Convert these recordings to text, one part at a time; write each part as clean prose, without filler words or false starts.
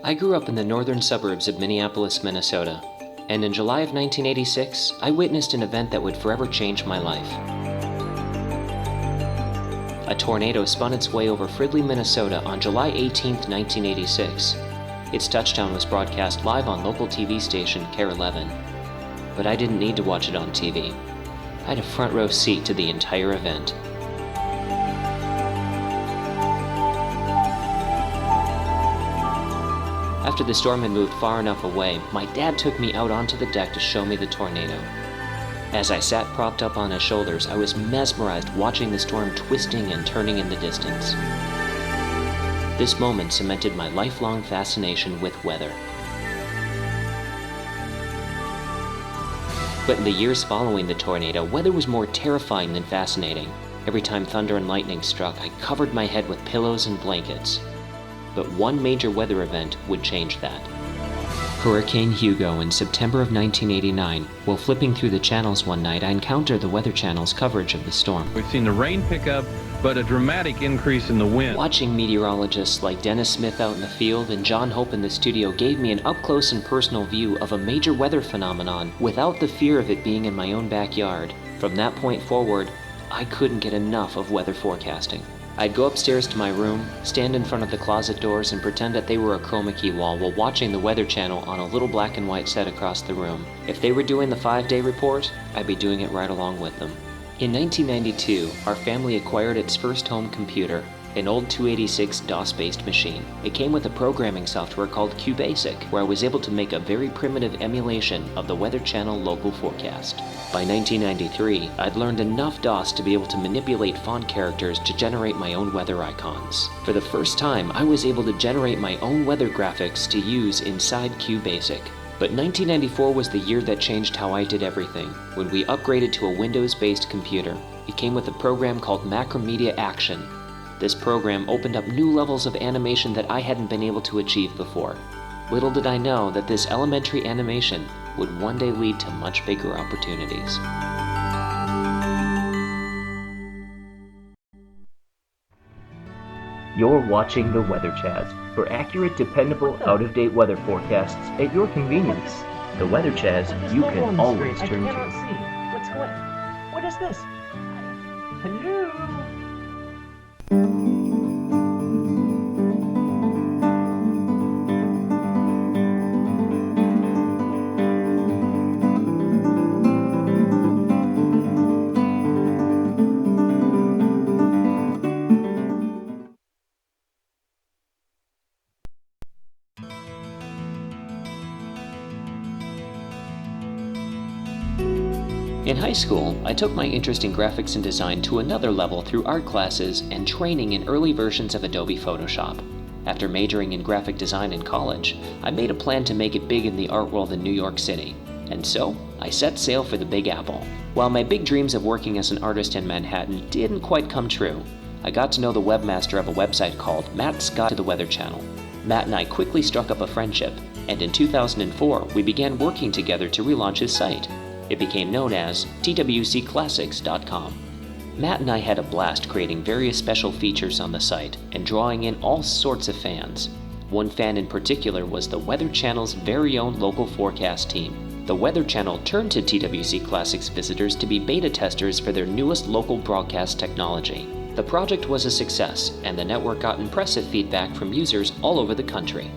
I grew up in the northern suburbs of Minneapolis, Minnesota, and in July of 1986, I witnessed an event that would forever change my life. A tornado spun its way over Fridley, Minnesota on July 18, 1986. Its touchdown was broadcast live on local TV station KARE 11. But I didn't need to watch it on TV. I had a front row seat to the entire event. After the storm had moved far enough away, my dad took me out onto the deck to show me the tornado. As I sat propped up on his shoulders, I was mesmerized watching the storm twisting and turning in the distance. This moment cemented my lifelong fascination with weather. But in the years following the tornado, weather was more terrifying than fascinating. Every time thunder and lightning struck, I covered my head with pillows and blankets. But one major weather event would change that. Hurricane Hugo in September of 1989. While flipping through the channels one night, I encountered the Weather Channel's coverage of the storm. We've seen the rain pick up, but a dramatic increase in the wind. Watching meteorologists like Dennis Smith out in the field and John Hope in the studio gave me an up-close and personal view of a major weather phenomenon without the fear of it being in my own backyard. From that point forward, I couldn't get enough of weather forecasting. I'd go upstairs to my room, stand in front of the closet doors and pretend that they were a chroma key wall while watching the Weather Channel on a little black and white set across the room. If they were doing the 5-day report, I'd be doing it right along with them. In 1992, our family acquired its first home computer, an old 286 DOS-based machine. It came with a programming software called QBasic, where I was able to make a very primitive emulation of the Weather Channel local forecast. By 1993, I'd learned enough DOS to be able to manipulate font characters to generate my own weather icons. For the first time, I was able to generate my own weather graphics to use inside QBasic. But 1994 was the year that changed how I did everything, when we upgraded to a Windows-based computer. It came with a program called Macromedia Action. This program opened up new levels of animation that I hadn't been able to achieve before. Little did I know that this elementary animation would one day lead to much bigger opportunities. You're watching The Weather Chazz, for accurate, dependable, out-of-date weather forecasts at your convenience. The Weather Chazz you can always turn to. What's going on? What is this? Hello? In high school, I took my interest in graphics and design to another level through art classes and training in early versions of Adobe Photoshop. After majoring in graphic design in college, I made a plan to make it big in the art world in New York City. And so, I set sail for the Big Apple. While my big dreams of working as an artist in Manhattan didn't quite come true, I got to know the webmaster of a website called Matt Scott to the Weather Channel. Matt and I quickly struck up a friendship, and in 2004, we began working together to relaunch his site. It became known as TWCClassics.com. Matt and I had a blast creating various special features on the site and drawing in all sorts of fans. One fan in particular was the Weather Channel's very own local forecast team. The Weather Channel turned to TWC Classics visitors to be beta testers for their newest local broadcast technology. The project was a success, and the network got impressive feedback from users all over the country.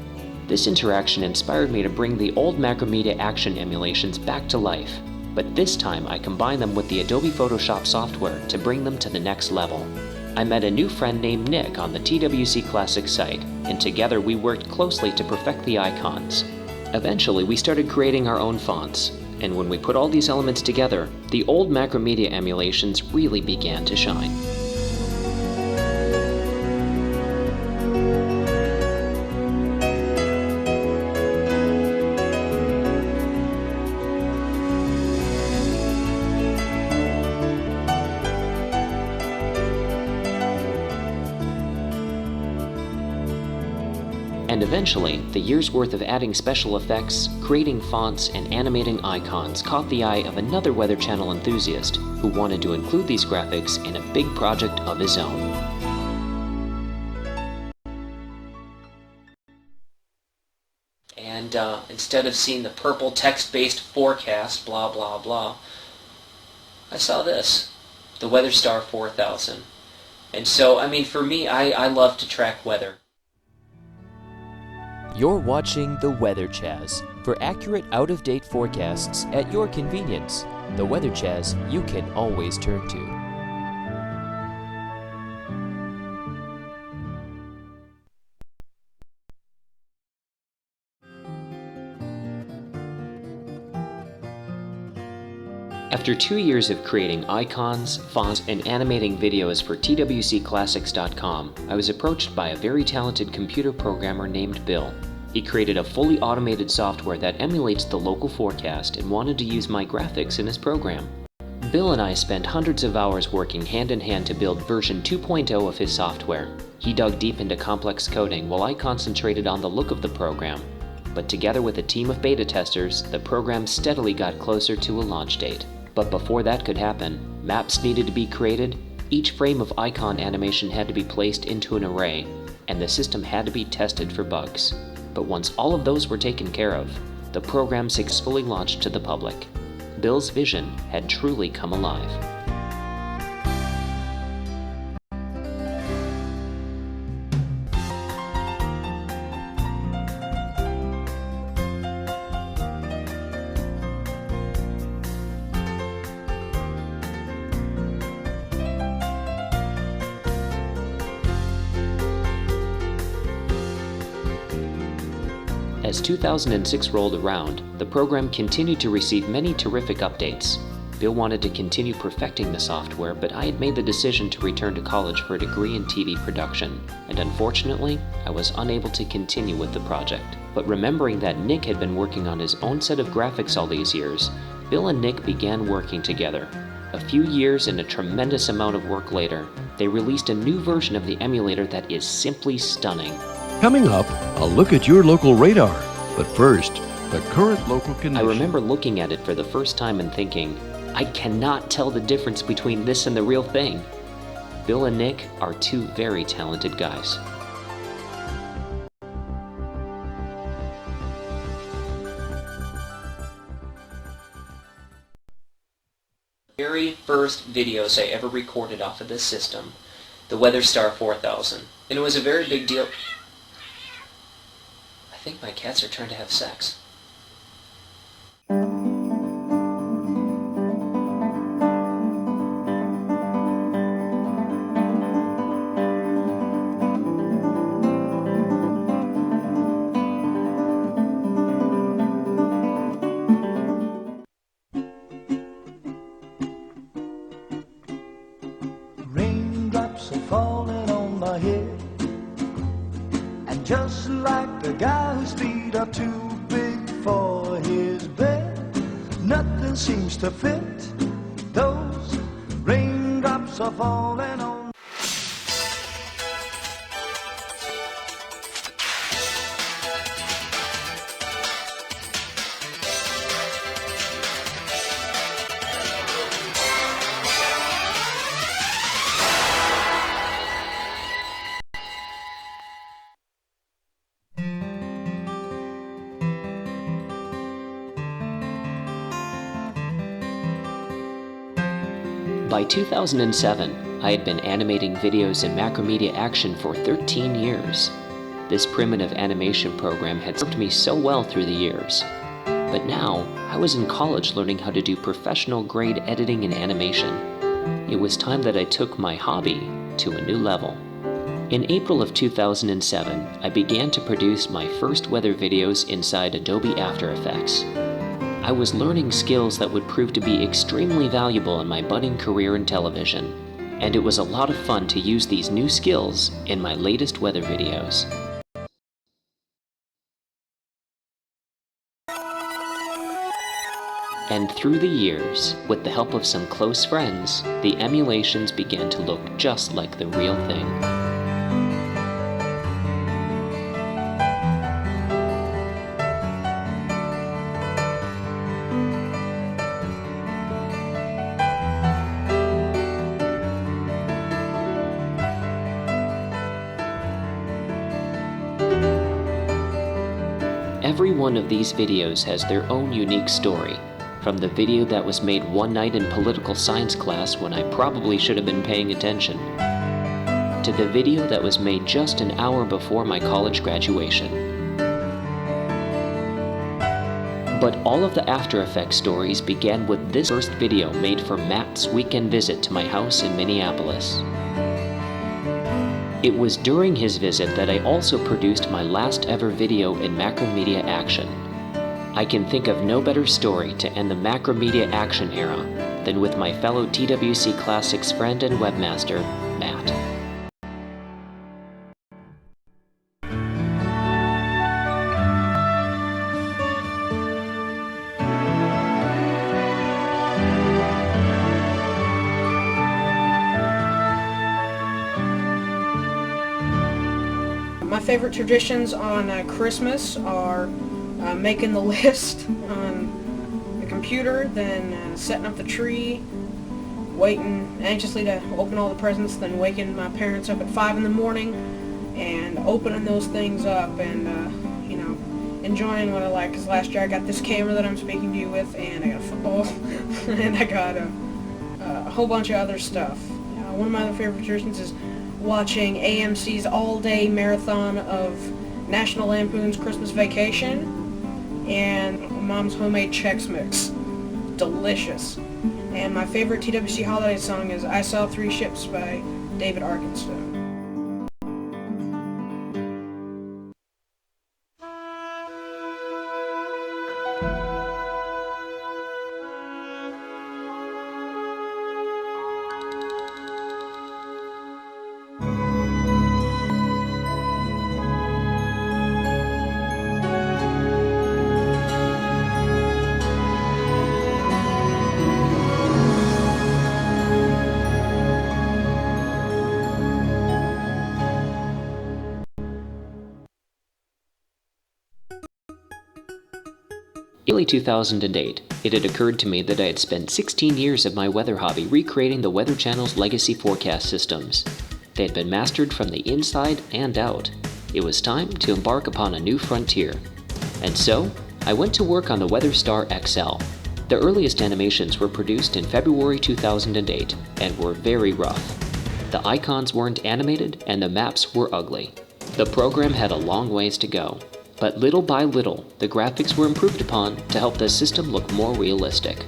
This interaction inspired me to bring the old Macromedia Action emulations back to life. But this time I combined them with the Adobe Photoshop software to bring them to the next level. I met a new friend named Nick on the TWC Classics site, and together we worked closely to perfect the icons. Eventually we started creating our own fonts, and when we put all these elements together, the old Macromedia emulations really began to shine. And eventually, the year's worth of adding special effects, creating fonts, and animating icons caught the eye of another Weather Channel enthusiast who wanted to include these graphics in a big project of his own. and instead of seeing the purple text-based forecast, blah, blah, blah, I saw this, the Weather Star 4000. And so, I mean, for me, I love to track weather. You're watching The Weather Chazz for accurate out-of-date forecasts at your convenience. The Weather Chazz you can always turn to. After 2 years of creating icons, fonts, and animating videos for Twcclassics.com, I was approached by a very talented computer programmer named Bill. He created a fully automated software that emulates the local forecast and wanted to use my graphics in his program. Bill and I spent hundreds of hours working hand in hand to build version 2.0 of his software. He dug deep into complex coding while I concentrated on the look of the program. But together with a team of beta testers, the program steadily got closer to a launch date. But before that could happen, maps needed to be created, each frame of icon animation had to be placed into an array, and the system had to be tested for bugs. But once all of those were taken care of, the program successfully launched to the public. Bill's vision had truly come alive. As 2006 rolled around, the program continued to receive many terrific updates. Bill wanted to continue perfecting the software, but I had made the decision to return to college for a degree in TV production, and unfortunately, I was unable to continue with the project. But remembering that Nick had been working on his own set of graphics all these years, Bill and Nick began working together. A few years and a tremendous amount of work later, they released a new version of the emulator that is simply stunning. Coming up, a look at your local radar. But first, the current local conditions. I remember looking at it for the first time and thinking, I cannot tell the difference between this and the real thing. Bill and Nick are two very talented guys. Very first videos I ever recorded off of this system, the Weather Star 4000, and it was a very big deal. I think my cats are trying to have sex. Raindrops are falling on my head, and just like the guy whose feet are too big for his bed, nothing seems to fit. Those raindrops are falling on. By 2007, I had been animating videos in Macromedia Action for 13 years. This primitive animation program had served me so well through the years. But now, I was in college learning how to do professional-grade editing and animation. It was time that I took my hobby to a new level. In April of 2007, I began to produce my first weather videos inside Adobe After Effects. I was learning skills that would prove to be extremely valuable in my budding career in television, and it was a lot of fun to use these new skills in my latest weather videos. And through the years, with the help of some close friends, the emulations began to look just like the real thing. every one of these videos has their own unique story. From the video that was made one night in political science class when I probably should have been paying attention, to the video that was made just an hour before my college graduation. But all of the After Effects stories began with this first video made for Matt's weekend visit to my house in Minneapolis. It was during his visit that I also produced my last ever video in Macromedia Action. I can think of no better story to end the Macromedia Action era than with my fellow Twcclassics friend and webmaster, Matt. My favorite traditions on Christmas are making the list on the computer, then setting up the tree, waiting anxiously to open all the presents, then waking my parents up at 5 in the morning and opening those things up and, enjoying what I like. Because last year I got this camera that I'm speaking to you with, and I got a football, and I got a whole bunch of other stuff. One of my other favorite traditions is watching AMC's all-day marathon of National Lampoon's Christmas Vacation and Mom's homemade Chex Mix. Delicious. And my favorite TWC holiday song is I Saw Three Ships by David Arkenstone. Early 2008, it had occurred to me that I had spent 16 years of my weather hobby recreating the Weather Channel's legacy forecast systems. They had been mastered from the inside and out. It was time to embark upon a new frontier. And so, I went to work on the WeatherStar XL. The earliest animations were produced in February 2008 and were very rough. The icons weren't animated and the maps were ugly. The program had a long ways to go. But little by little, the graphics were improved upon to help the system look more realistic.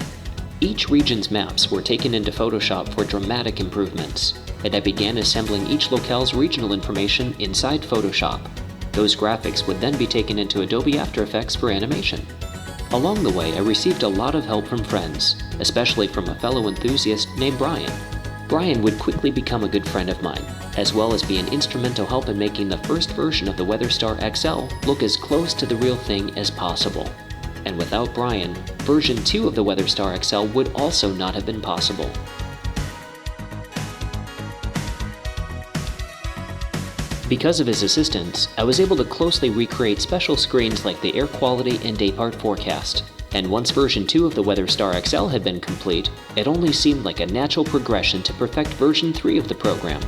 Each region's maps were taken into Photoshop for dramatic improvements, and I began assembling each locale's regional information inside Photoshop. Those graphics would then be taken into Adobe After Effects for animation. Along the way, I received a lot of help from friends, especially from a fellow enthusiast named Brian. Brian would quickly become a good friend of mine, as well as be an instrumental help in making the first version of the WeatherStar XL look as close to the real thing as possible. And without Brian, version 2 of the WeatherStar XL would also not have been possible. Because of his assistance, I was able to closely recreate special screens like the air quality and daypart forecast. And once version 2 of the WeatherStar XL had been complete, it only seemed like a natural progression to perfect version 3 of the program.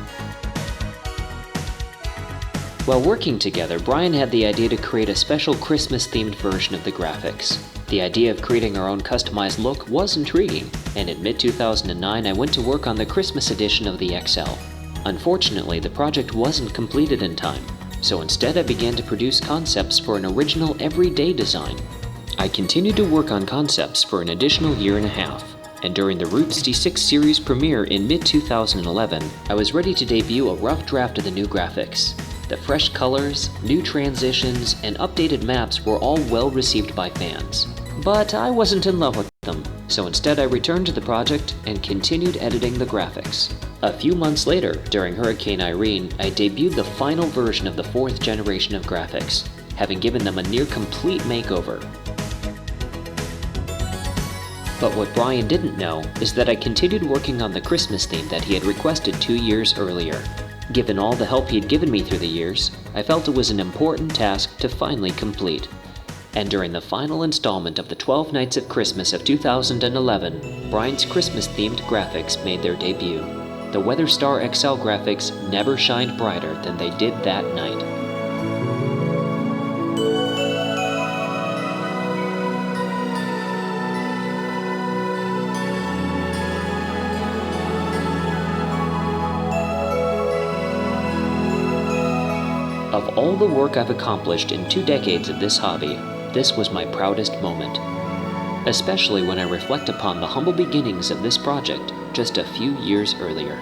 While working together, Brian had the idea to create a special Christmas-themed version of the graphics. The idea of creating our own customized look was intriguing, and in mid-2009 I went to work on the Christmas edition of the XL. Unfortunately, the project wasn't completed in time, so instead I began to produce concepts for an original everyday design. I continued to work on concepts for an additional year and a half, and during the Route 66 series premiere in mid-2011, I was ready to debut a rough draft of the new graphics. The fresh colors, new transitions, and updated maps were all well received by fans. But I wasn't in love with them, so instead I returned to the project and continued editing the graphics. A few months later, during Hurricane Irene, I debuted the final version of the 4th generation of graphics, having given them a near-complete makeover. But what Brian didn't know is that I continued working on the Christmas theme that he had requested 2 years earlier. Given all the help he had given me through the years, I felt it was an important task to finally complete. And during the final installment of the 12 Nights of Christmas of 2011, Brian's Christmas-themed graphics made their debut. The WeatherStar XL graphics never shined brighter than they did that night. Of all the work I've accomplished in 2 decades of this hobby, this was my proudest moment. Especially when I reflect upon the humble beginnings of this project just a few years earlier.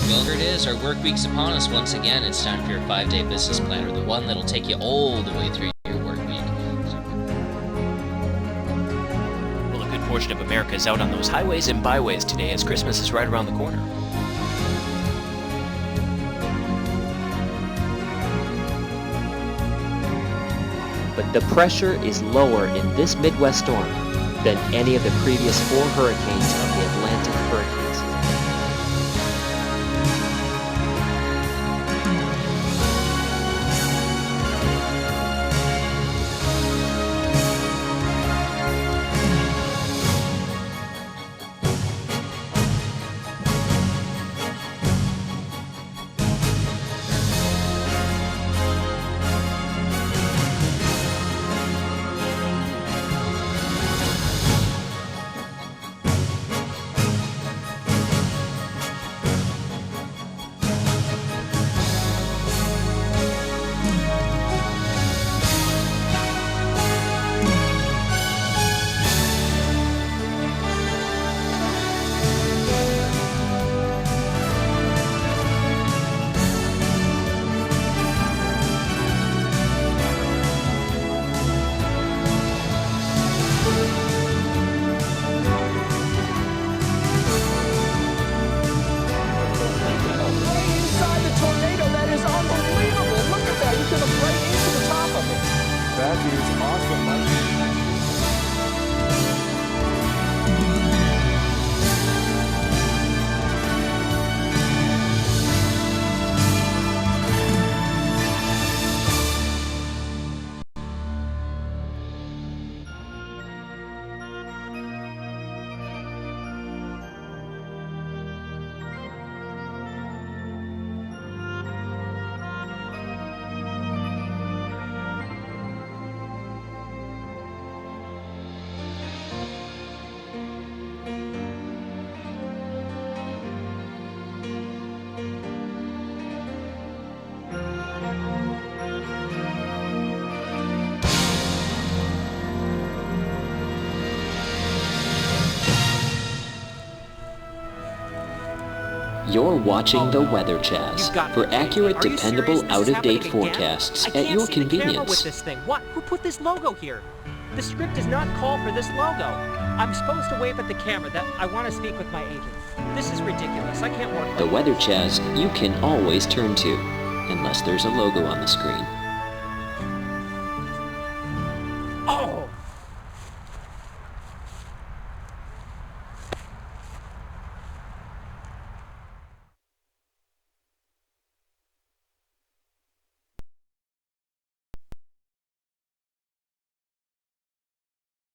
Well, here it is. Our work week's upon us once again. It's time for your 5-day business planner, the one that'll take you all the way through your work week. Well, a good portion of America is out on those highways and byways today as Christmas is right around the corner. But the pressure is lower in this Midwest storm than any of the previous 4 hurricanes of the Atlantic hurricane season. That is awesome, Mike. You're watching the Weather Chazz for accurate, dependable, out-of-date forecasts at your convenience. With this thing. What? Who put this logo here? The script does not call for this logo. I'm supposed to wave at the camera that I want to speak with my agent. This is ridiculous. I can't work. The Weather Chazz you can always turn to, unless there's a logo on the screen. Oh!